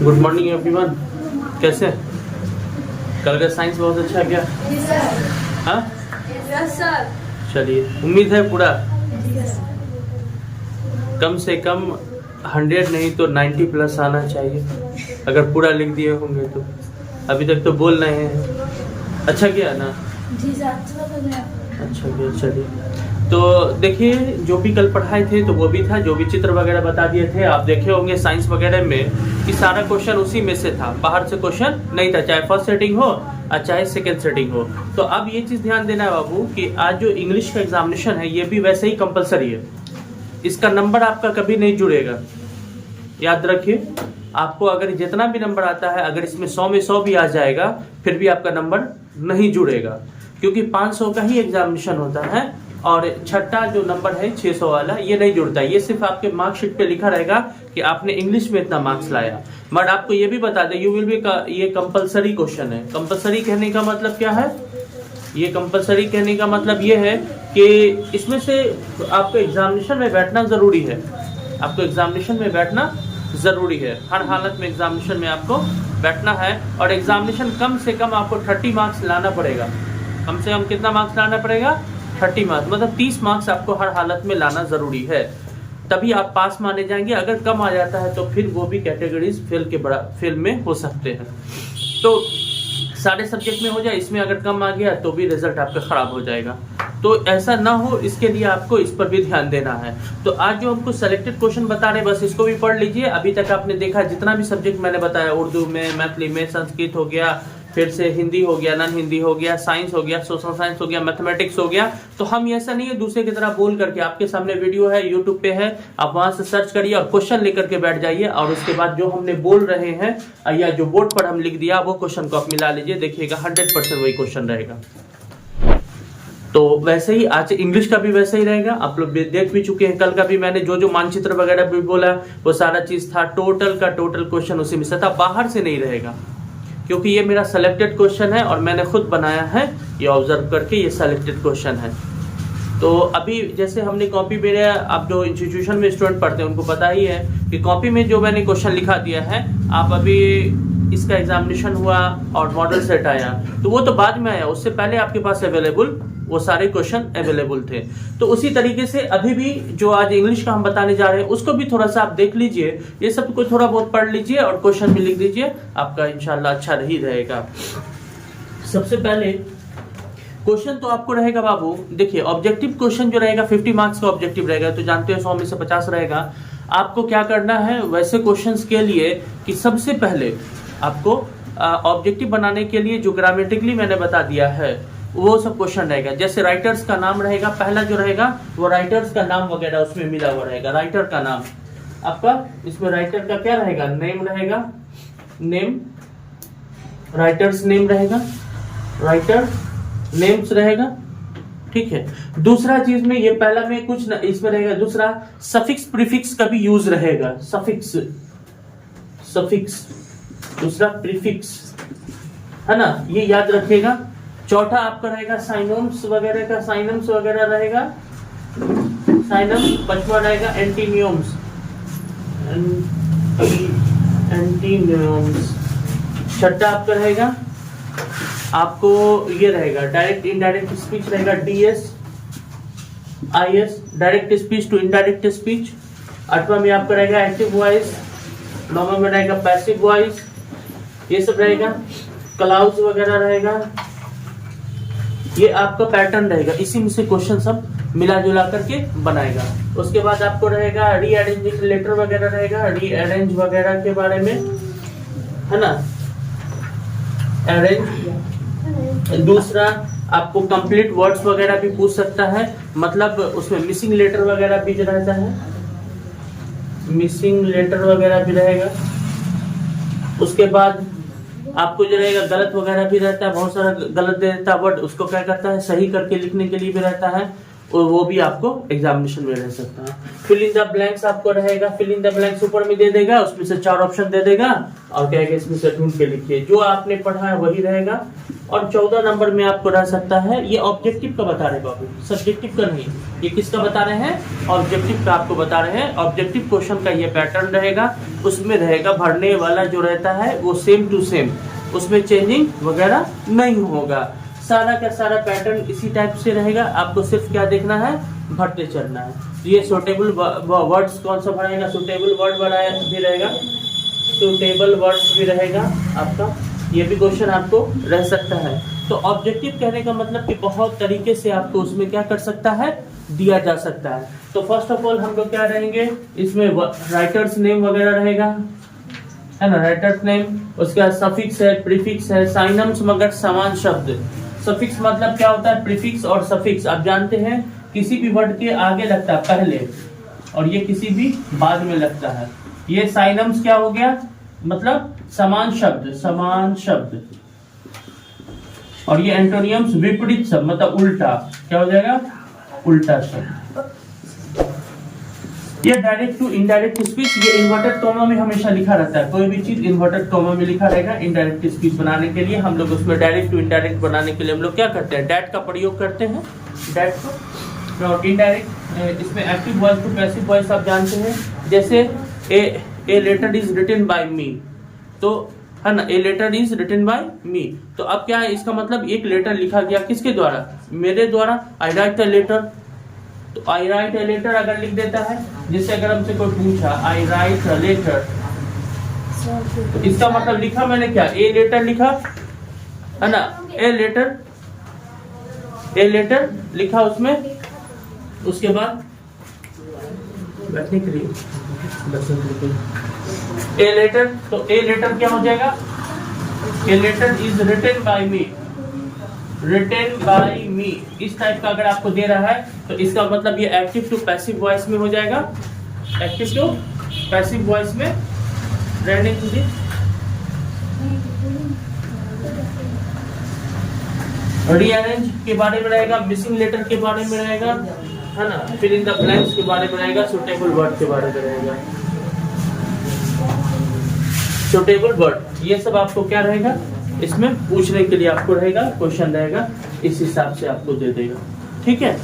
Good morning everyone. कैसे कल का साइंस बहुत अच्छा गया? हाँ चलिए, उम्मीद है पूरा कम से कम 100 नहीं तो 90 प्लस आना चाहिए, अगर पूरा लिख दिए होंगे तो। अभी तक तो बोल रहे हैं। अच्छा गया ना? जी सर, अच्छा गया। चलिए, तो देखिए, जो भी कल पढ़ाए थे तो वो भी था, जो भी चित्र वगैरह बता दिए थे। आप देखे होंगे साइंस वगैरह में कि सारा क्वेश्चन उसी में से था, बाहर से क्वेश्चन नहीं था, चाहे फर्स्ट सेटिंग हो और चाहे सेकंड सेटिंग हो। तो अब ये चीज़ ध्यान देना है बाबू कि आज जो इंग्लिश का एग्जामिनेशन है ये भी वैसे ही कंपलसरी है। इसका नंबर आपका कभी नहीं जुड़ेगा, याद रखिए। आपको अगर जितना भी नंबर आता है, अगर इसमें 100 में 100 भी आ जाएगा फिर भी आपका नंबर नहीं जुड़ेगा, क्योंकि 500 का ही एग्जामिनेशन होता है और छठा जो नंबर है 600 वाला ये नहीं जुड़ता। ये सिर्फ आपके मार्कशीट पे लिखा रहेगा कि आपने इंग्लिश में इतना मार्क्स लाया। बट आपको ये भी बता दें, यू विल बी ये कंपलसरी क्वेश्चन है। कंपलसरी कहने का मतलब क्या है? ये कंपलसरी कहने का मतलब ये है कि इसमें से आपको एग्जामिनेशन में बैठना जरूरी है। आपको एग्जामिनेशन में बैठना जरूरी है, हर हालत में एग्जामिनेशन में आपको बैठना है। और एग्जामिनेशन कम से कम आपको 30 मार्क्स लाना पड़ेगा। कम से कम कितना मार्क्स लाना पड़ेगा? 30 मार्क्स, मतलब 30 मार्क्स आपको हर हालत में लाना जरूरी है, तभी आप पास माने जाएंगे। अगर कम आ जाता है तो फिर वो भी कैटेगरीज फेल में हो सकते हैं। तो सारे सब्जेक्ट में हो जाए, इसमें अगर कम आ गया तो भी रिजल्ट आपका खराब हो जाएगा। तो ऐसा ना हो, इसके लिए आपको इस पर भी ध्यान देना है। तो आज जो हमको सेलेक्टेड क्वेश्चन बता रहे हैं, बस इसको भी पढ़ लीजिए। अभी तक आपने देखा जितना भी सब्जेक्ट मैंने बताया, उर्दू में, मैथिली में, संस्कृत हो गया, फिर से हिंदी हो गया, नॉन हिंदी हो गया, साइंस हो गया, सोशल साइंस हो गया, मैथमेटिक्स हो गया। तो हम ऐसा नहीं है दूसरे की तरह बोल करके, आपके सामने वीडियो है, यूट्यूब पे है, आप वहां से सर्च करिए और क्वेश्चन लेकर के बैठ जाइए। और उसके बाद जो हमने बोल रहे हैं या जो बोर्ड पर हम लिख दिया वो क्वेश्चन को आप मिला लीजिए, देखिएगा 100% वही क्वेश्चन रहेगा। तो वैसे ही आज इंग्लिश का भी वैसे ही रहेगा। आप लोग देख भी चुके हैं, कल का भी मैंने जो जो मानचित्र वगैरह भी बोला वो सारा चीज था, टोटल का टोटल क्वेश्चन उसी में से था, बाहर से नहीं रहेगा, क्योंकि ये मेरा सेलेक्टेड क्वेश्चन है और मैंने खुद बनाया है, ये ऑब्जर्व करके ये सेलेक्टेड क्वेश्चन है। तो अभी जैसे हमने कॉपी में, आप जो इंस्टीट्यूशन में स्टूडेंट पढ़ते हैं उनको पता ही है कि कॉपी में जो मैंने क्वेश्चन लिखा दिया है, आप अभी इसका एग्जामिनेशन हुआ और मॉडल सेट आया तो वो तो बाद में आया, उससे पहले आपके पास अवेलेबल वो सारे क्वेश्चन अवेलेबल थे। तो उसी तरीके से अभी भी जो आज इंग्लिश का हम बताने जा रहे हैं उसको भी थोड़ा सा आप देख लीजिए, ये सब को थोड़ा बहुत पढ़ लीजिए और क्वेश्चन भी लिख दीजिए, आपका इंशाल्लाह अच्छा ही रहेगा। सबसे पहले क्वेश्चन तो आपको रहेगा बाबू, देखिए ऑब्जेक्टिव क्वेश्चन जो रहेगा 50 मार्क्स का ऑब्जेक्टिव रहेगा, तो जानते हो 100 में से 50 रहेगा। आपको क्या करना है वैसे क्वेश्चंस के लिए कि सबसे पहले आपको ऑब्जेक्टिव बनाने के लिए जो ग्रामेटिकली मैंने बता दिया है वो सब क्वेश्चन रहेगा। जैसे राइटर्स का नाम रहेगा, पहला जो रहेगा वो राइटर्स का नाम वगैरह उसमें मिला हुआ रहेगा। राइटर का नाम आपका, इसमें राइटर का क्या रहेगा? नेम रहेगा, नेम, राइटर्स नेम रहेगा, राइटर नेम्स रहेगा, ठीक है। दूसरा चीज में ये पहला में कुछ न, इसमें रहेगा। दूसरा सफिक्स प्रीफिक्स का भी यूज रहेगा, सफिक्स, सफिक्स, दूसरा प्रीफिक्स, है ना, ये याद रखिएगा। चौथा आपका रहेगा साइनोम्स वगैरह का, साइनम्स वगैरह रहेगा, साइनम्स। पांचवा रहेगा एंटीनियम्स, एंटीनियम्स। छठा आपका रहेगा, आपको ये रहेगा डायरेक्ट इनडायरेक्ट स्पीच रहेगा, DS, IS, direct speech to indirect speech. आठवां में आपका रहेगा एक्टिव वॉइस, नौवां में रहेगा पैसिव वॉइस, ये सब रहेगा। क्लाउड्स वगैरह रहेगा, ये आपका पैटर्न रहेगा, इसी में से क्वेश्चन सब मिला जुला करके बनाएगा। उसके बाद आपको रहेगा रीअरेंजिंग लेटर वगैरह रहेगा, रीअरेंज वगैरह के बारे में, है ना, अरेंज। दूसरा आपको कंप्लीट वर्ड्स वगैरह भी पूछ सकता है, मतलब उसमें मिसिंग लेटर वगैरह भी जो रहता है, मिसिंग लेटर वगैरह भी रहेगा। उसके बाद आपको जो रहेगा गलत वगैरह भी रहता है, बहुत सारा गलत दे देता है वर्ड, उसको क्या करता है सही करके लिखने के लिए भी रहता है, और वो भी आपको एग्जामिनेशन में रह सकता है। फिल इन द ब्लैंक्स आपको रहेगा, फिल इन द ब्लैंक्स ऊपर में दे देगा, उसमें से 4 ऑप्शन दे देगा और कहेगा इसमें से ढूंढ के लिखिए। जो आपने पढ़ा है वही रहेगा और 14 नंबर में आपको रह सकता है, ये ऑब्जेक्टिव का बता रहे हैं बाबू, सब्जेक्टिव का नहीं। ये किसका बता रहे हैं? ऑब्जेक्टिव का आपको बता रहे हैं। ऑब्जेक्टिव क्वेश्चन का ये पैटर्न रहेगा, उसमें रहेगा भरने वाला जो रहता है वो सेम टू सेम, उसमें चेंजिंग वगैरह नहीं होगा। सारा का सारा पैटर्न इसी टाइप से रहेगा, आपको सिर्फ क्या देखना है, भरते चलना है। ये सुटेबल वर्ड्स कौन सा भराएगा? सुटेबल वर्ड भी रहेगा, सुटेबल वर्ड्स भी रहेगा आपका, ये भी क्वेश्चन आपको रह सकता है। तो ऑब्जेक्टिव कहने का मतलब कि बहुत तरीके से आपको उसमें क्या कर सकता है, दिया जा सकता है। तो फर्स्ट ऑफ ऑल हम लोग क्या रहेंगे, इसमें राइटर्स नेम वगैरह रहेगा, है ना, राइटर्स नेम। उसके बाद सफिक्स है, प्रीफिक्स है, साइनम्स मगर समान शब्द। सफिक्स मतलब क्या होता है? प्रीफिक्स और सफिक्स आप जानते हैं, किसी भी वर्ड के आगे लगता है पहले, और ये किसी भी बाद में लगता है। ये साइनम्स क्या हो गया, मतलब समान शब्द, समान शब्द। और ये एंटोनियम्स विपरीत शब्द, मतलब उल्टा, क्या हो जाएगा, उल्टा शब्द। ये डायरेक्ट टू इनडायरेक्ट स्पीच, ये इन्वर्टेड कॉमा में हमेशा लिखा रहता है, कोई भी चीज इन्वर्टेड कॉमा में लिखा रहेगा। इनडायरेक्ट स्पीच बनाने के लिए हम लोग उसमें डायरेक्ट टू इनडायरेक्ट बनाने के लिए हम लोग क्या करते हैं, डैट का प्रयोग करते हैं, डैट को। और इनडायरेक्ट इसमें active voice to passive voice आप जानते हैं, जैसे a letter is written by me, तो है ना, a letter is written by me. तो अब क्या है, इसका मतलब एक लेटर लिखा गया किसके द्वारा, मेरे द्वारा। आई राइट अ लेटर, तो आई राइट अ लेटर अगर लिख देता है, जिससे अगर हमसे कोई पूछा आई राइट अ लेटर, तो इसका मतलब लिखा मैंने क्या, ए लेटर लिखा, है ना, ए लेटर लिखा उसमें। उसके बाद बैठने के लिए ए लेटर, तो ए लेटर क्या हो जाएगा, a letter is written by me, written by me. इस टाइप का अगर आपको दे रहा है तो इसका मतलब ये एक्टिव टू पैसिव वॉइस में हो जाएगा, एक्टिव टू पैसिव वॉइस में रहने के लिए। रीअरेंज के बारे में रहेगा, मिसिंग लेटर के बारे में रहेगा, है ना, फिल इन द ब्लैंक्स के बारे में रहेगा, सुटेबल वर्ड के बारे में रहेगा, सुटेबल वर्ड। ये सब आपको क्या रहेगा, इसमें पूछने के लिए आपको रहेगा, क्वेश्चन रहेगा, इस हिसाब से आपको दे देगा, ठीक है।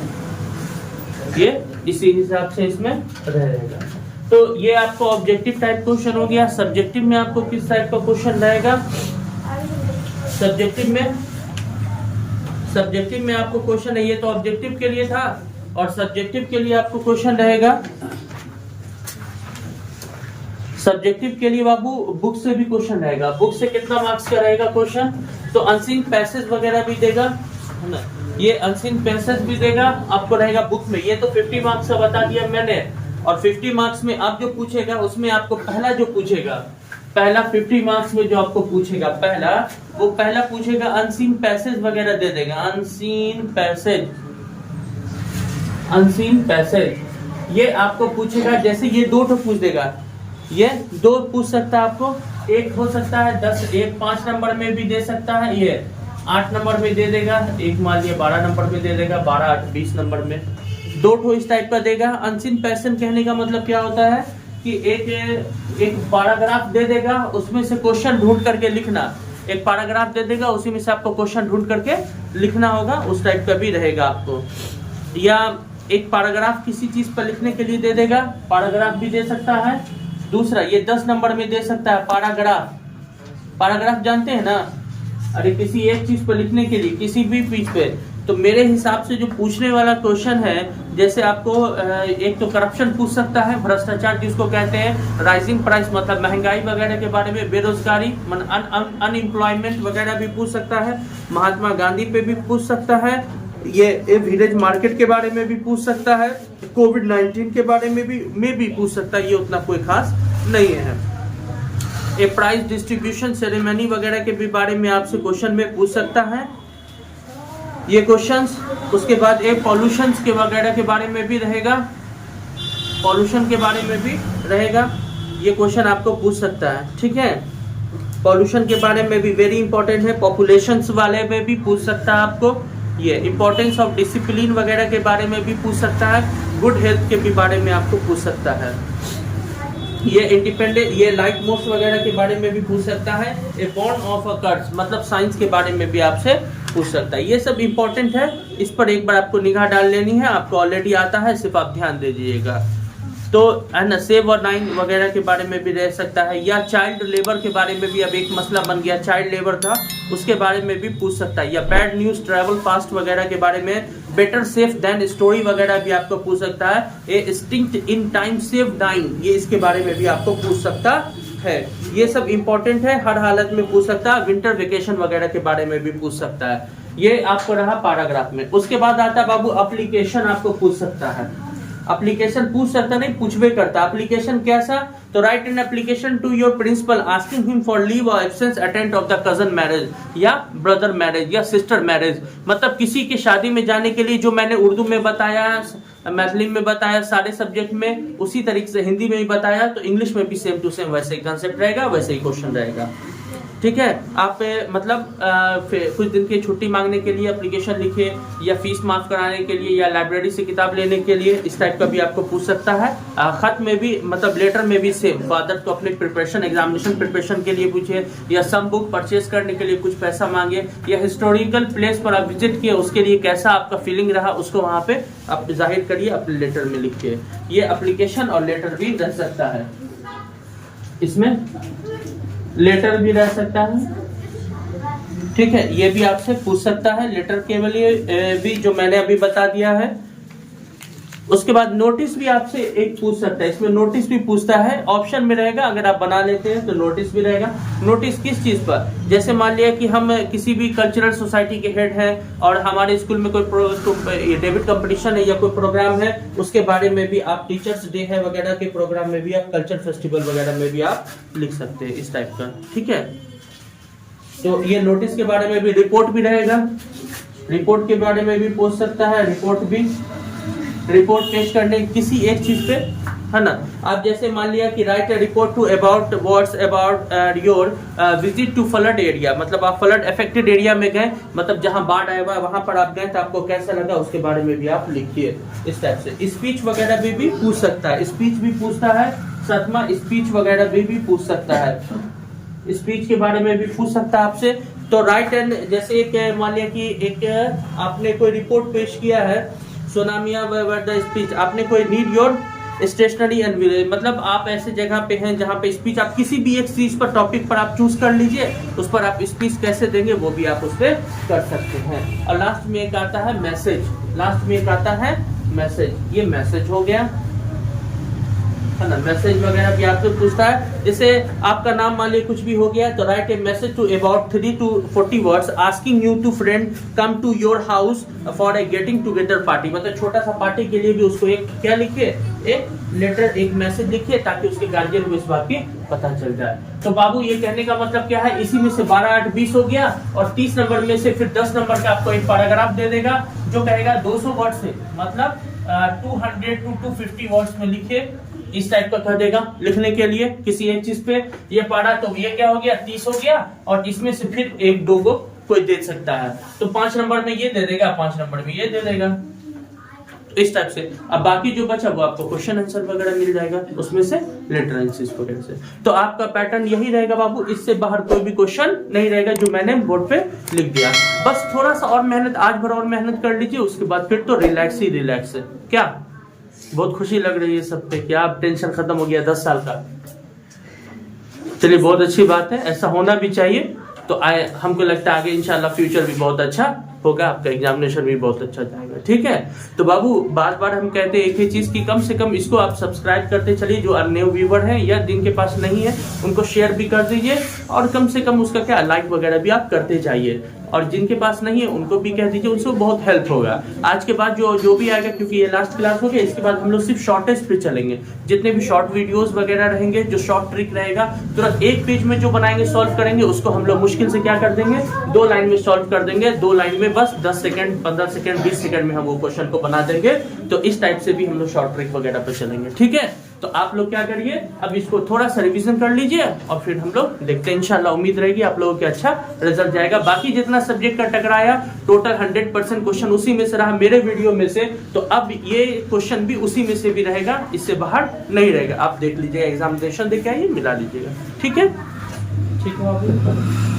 ये इसी हिसाब से इसमें रहेगा। तो ये आपको ऑब्जेक्टिव टाइप क्वेश्चन हो गया। सब्जेक्टिव में आपको किस टाइप का क्वेश्चन रहेगा, सब्जेक्टिव में आपको क्वेश्चन है, ये तो ऑब्जेक्टिव के लिए था, और सब्जेक्टिव के लिए आपको क्वेश्चन रहेगा। सब्जेक्टिव के लिए बाबू बुक से भी क्वेश्चन रहेगा। बुक से कितना मार्क्स का रहेगा क्वेश्चन, तो अनसीन पैसेज वगैरह भी देगा, है ना, ये अनसीन पैसेज भी देगा आपको रहेगा बुक में। ये तो 50 मार्क्स का बता दिया मैंने, और 50 मार्क्स में आप जो पूछेगा उसमें आपको पहला जो पूछेगा, पहला 50 मार्क्स में जो आपको पूछेगा पहला पूछेगा अनसीन पैसेज वगैरह दे देगा, अनसीन पैसेज ये आपको पूछेगा। जैसे ये 2 तो पूछ देगा, ये 2 पूछ सकता है आपको, एक हो सकता है 10, एक 5 नंबर में भी दे सकता है, ये 8 नंबर में दे देगा, एक मान लिया 12 नंबर में दे देगा, 12, 8, 20 नंबर में 2 ठो इस टाइप का देगा। अनसीन पैसेज कहने का मतलब क्या होता है कि एक पैराग्राफ दे देगा, उसमें से क्वेश्चन ढूंढ करके लिखना, एक पैराग्राफ दे देगा, उसी में से आपको क्वेश्चन ढूंढ करके लिखना होगा, उस टाइप का भी रहेगा आपको। या एक पैराग्राफ किसी चीज पर लिखने के लिए दे देगा, पैराग्राफ भी दे सकता है। दूसरा ये 10 नंबर में दे सकता है पैराग्राफ जानते हैं ना, अरे किसी एक चीज पर लिखने के लिए, किसी भी चीज पे। तो मेरे हिसाब से जो पूछने वाला क्वेश्चन है, जैसे आपको एक तो करप्शन पूछ सकता है, भ्रष्टाचार जिसको कहते हैं, राइजिंग प्राइस मतलब महंगाई वगैरह के बारे में, बेरोजगारी अनएम्प्लॉयमेंट वगैरह भी पूछ सकता है, महात्मा गांधी पे भी पूछ सकता है, ये विलेज मार्केट के बारे में भी पूछ सकता है, कोविड-19 के बारे में भी पूछ सकता है, ये उतना कोई खास नहीं है। ये प्राइस डिस्ट्रीब्यूशन सेरेमनी वगैरह के भी बारे में आपसे क्वेश्चन में पूछ सकता है ये क्वेश्चंस। उसके बाद एक पॉल्यूशंस के वगैरह के बारे में भी रहेगा, पॉल्यूशन के बारे में भी रहेगा, ये क्वेश्चन आपको पूछ सकता है, ठीक है। पॉल्यूशन के बारे में भी वेरी इंपॉर्टेंट है, पॉपुलेशंस वाले में भी पूछ सकता है आपको, ये इंपॉर्टेंस ऑफ डिसिप्लिन वगैरह के बारे में भी पूछ सकता है, गुड हेल्थ के भी बारे में आपको पूछ सकता है। ये इंडिपेंडेंट, ये लाइट मोस्ट वगैरह के बारे में भी पूछ सकता है। ए बॉर्न ऑफ अ कर्स मतलब साइंस के बारे में भी आपसे पूछ सकता है। ये सब इंपॉर्टेंट है, इस पर एक बार आपको निगाह डाल लेनी है, आपको ऑलरेडी आता है, सिर्फ आप ध्यान दे दीजिएगा। तो है ना, सेव और नाइन वगैरह के बारे में भी रह सकता है, या चाइल्ड लेबर के बारे में भी अब एक मसला बन गया, चाइल्ड लेबर था उसके बारे में भी पूछ सकता है, या बैड न्यूज ट्रैवल फास्ट वगैरह के बारे में, बेटर सेफ देन स्टोरी वगैरह भी आपको पूछ सकता है। ए स्टिंक्ट इन टाइम सेव डाइन, ये इसके बारे में भी आपको पूछ सकता है। ये सब इंपॉर्टेंट है, हर हालत में पूछ सकता है। विंटर वेकेशन वगैरह के बारे में भी पूछ सकता है। ये आपको रहा पैराग्राफ में। उसके बाद आता है बाबू एप्लीकेशन, आपको पूछ सकता है। एप्लीकेशन पूछ सकता नहीं, पूछबे करता। एप्लीकेशन कैसा, तो write an application to your principal asking him for leave और absence attend of the cousin marriage या ब्रदर मैरिज या सिस्टर मैरिज, मतलब किसी की शादी में जाने के लिए, जो मैंने उर्दू में बताया, मैथिली में बताया, सारे सब्जेक्ट में उसी तरीके से हिंदी में भी बताया, तो इंग्लिश में भी सेम टू सेम वैसे ही कंसेप्ट रहेगा, वैसे ही क्वेश्चन रहेगा। ठीक है, आप मतलब कुछ दिन की छुट्टी मांगने के लिए एप्लीकेशन लिखे, या फीस माफ कराने के लिए, या लाइब्रेरी से किताब लेने के लिए, इस टाइप का भी आपको पूछ सकता है। खत में भी मतलब लेटर में भी सेम, फादर को अपने प्रिपरेशन एग्जामिनेशन प्रिपरेशन के लिए पूछे, या सम बुक परचेज करने के लिए कुछ पैसा मांगे, या हिस्टोरिकल प्लेस पर आप विजिट किए उसके लिए कैसा आपका फीलिंग रहा, उसको वहाँ पे आप जाहिर करिए अपने लेटर में लिखिए। ये एप्लीकेशन और लेटर भी रह सकता है, इसमें लेटर भी रह सकता है। ठीक है, ये भी आपसे पूछ सकता है, लेटर के लिए भी जो मैंने अभी बता दिया है। उसके बाद नोटिस भी आपसे एक पूछ सकता है, इसमें नोटिस भी पूछता है, ऑप्शन में रहेगा, अगर आप बना लेते हैं तो नोटिस भी रहेगा। नोटिस किस चीज पर, जैसे मान लिया कि हम किसी भी कल्चरल सोसाइटी के हेड हैं और हमारे स्कूल में कोई डेबिट कंपटीशन है या कोई प्रोग्राम है, उसके बारे में भी आप, टीचर्स डे है वगैरह के प्रोग्राम में भी आप, कल्चर फेस्टिवल वगैरह में भी आप लिख सकते हैं इस टाइप का। ठीक है, तो ये नोटिस के बारे में भी, रिपोर्ट भी रहेगा, रिपोर्ट के बारे में भी पूछ सकता है। रिपोर्ट भी, रिपोर्ट पेश करने किसी एक चीज पे, है ना। आप जैसे मान लिया कि write a report to about what's about your visit to flood area, मतलब आप फ्लड अफेक्टेड एरिया में गए, मतलब जहां बाढ़ आया हुआ है वहां पर आप गए, तो आपको कैसा लगा उसके बारे में भी आप लिखिए इस टाइप से। स्पीच वगैरह भी पूछ सकता है, स्पीच भी पूछता है। सातवां, स्पीच वगैरह भी पूछ सकता है, स्पीच के बारे में भी पूछ सकता है आपसे। तो राइट एंड, जैसे एक मान लिया कि एक आपने कोई रिपोर्ट पेश किया है, सोनामिया द स्पीच, आपने कोई need your stationery and village, मतलब आप ऐसे जगह पे हैं जहाँ पे स्पीच, आप किसी भी एक चीज पर, टॉपिक पर आप चूज कर लीजिए, उस पर आप स्पीच कैसे देंगे वो भी आप उस पर कर सकते हैं। और लास्ट में एक आता है मैसेज, लास्ट में एक आता है मैसेज, ये मैसेज हो गया, है ना। मैसेज वगैरह भी आपसे पूछता है, जैसे आपका नाम मान लीजिए कुछ भी हो गया, तो write a message to about 3 to 40 words asking you to friend come to your house for a getting together party, मतलब छोटा सा पार्टी के लिए भी उसको एक क्या लिखिए, एक लेटर, एक मैसेज लिखिए, ताकि उसके गार्जियन को इस बात की पता चल जाए। तो बाबू ये कहने का मतलब क्या है, इसी में से 12, 8, 20 हो गया, और 30 नंबर में से फिर 10 नंबर का आपको एक पैराग्राफ दे देगा, जो कहेगा 200 वर्ड से, मतलब 200 to 250 वर्ड्स में लिखिए, इस टाइप का कह देगा लिखने के लिए किसी एक चीज पे। ये पढ़ा तो ये क्या हो गया, 30 हो गया, और इसमें से फिर 1-2 को कोई दे सकता है, तो 5 नंबर में ये दे देगा, 5 नंबर में ये दे देगा, इस टाइप से। अब बाकी जो बचा वो आपको क्वेश्चन आंसर वगैरह मिल जाएगा, उसमें से लेटर एनालिसिस वगैरह से। तो आपका पैटर्न यही रहेगा बाबू, इससे बाहर कोई भी क्वेश्चन नहीं रहेगा जो मैंने बोर्ड पे लिख दिया। बस थोड़ा सा और मेहनत, आज भर और मेहनत कर लीजिए, उसके बाद फिर तो रिलैक्स ही रिलैक्स है। क्या बहुत खुशी लग रही है सब पे, क्या आप टेंशन खत्म हो गया 10 साल का। चलिए बहुत अच्छी बात है, ऐसा होना भी चाहिए। तो हमको लगता है आगे इंशाल्लाह फ्यूचर भी बहुत अच्छा होगा, आपका एग्जामिनेशन भी बहुत अच्छा जाएगा। ठीक है, तो बाबू बार बार हम कहते हैं एक ही चीज की, कम से कम इसको आप सब्सक्राइब करते चलिए, जो न्यू व्यूवर हैं या जिनके पास नहीं है उनको शेयर भी कर दीजिए, और कम से कम उसका क्या लाइक वगैरह भी आप करते जाइए, और जिनके पास नहीं है उनको भी कह दीजिए, उनसे बहुत हेल्प होगा। आज के बाद जो भी आएगा, क्योंकि ये लास्ट क्लास हो गया, इसके बाद हम लोग सिर्फ शॉर्टेस्ट पे चलेंगे, जितने भी शॉर्ट वीडियोस वगैरह रहेंगे, जो शॉर्ट ट्रिक रहेगा, तुरंत एक पेज में जो बनाएंगे सॉल्व करेंगे, उसको हम लोग मुश्किल से क्या कर देंगे, 2 लाइन में सॉल्व कर देंगे। 2 लाइन में बस 10 सेकंड, 15 सेकंड, 20 सेकंड में हम वो क्वेश्चन को बना देंगे। तो इस टाइप से भी हम लोग शॉर्ट ट्रिक वगैरह पे चलेंगे। ठीक है। तो आप लोग क्या करिए, अब इसको थोड़ा सा रिवीजन कर लीजिए और फिर हम लोग देखते हैं। इंशाल्लाह उम्मीद रहेगी आप लोगों के अच्छा रिजल्ट जाएगा। बाकी जितना सब्जेक्ट का टकराया टोटल 100% क्वेश्चन उसी में से रहा मेरे वीडियो में से, तो अब ये क्वेश्चन भी उसी में से भी रहेगा, इससे बाहर नहीं रहेगा। आप देख लीजिएगा, एग्जामिनेशन देके आइए, मिला लीजिएगा। ठीक है, ठीक है।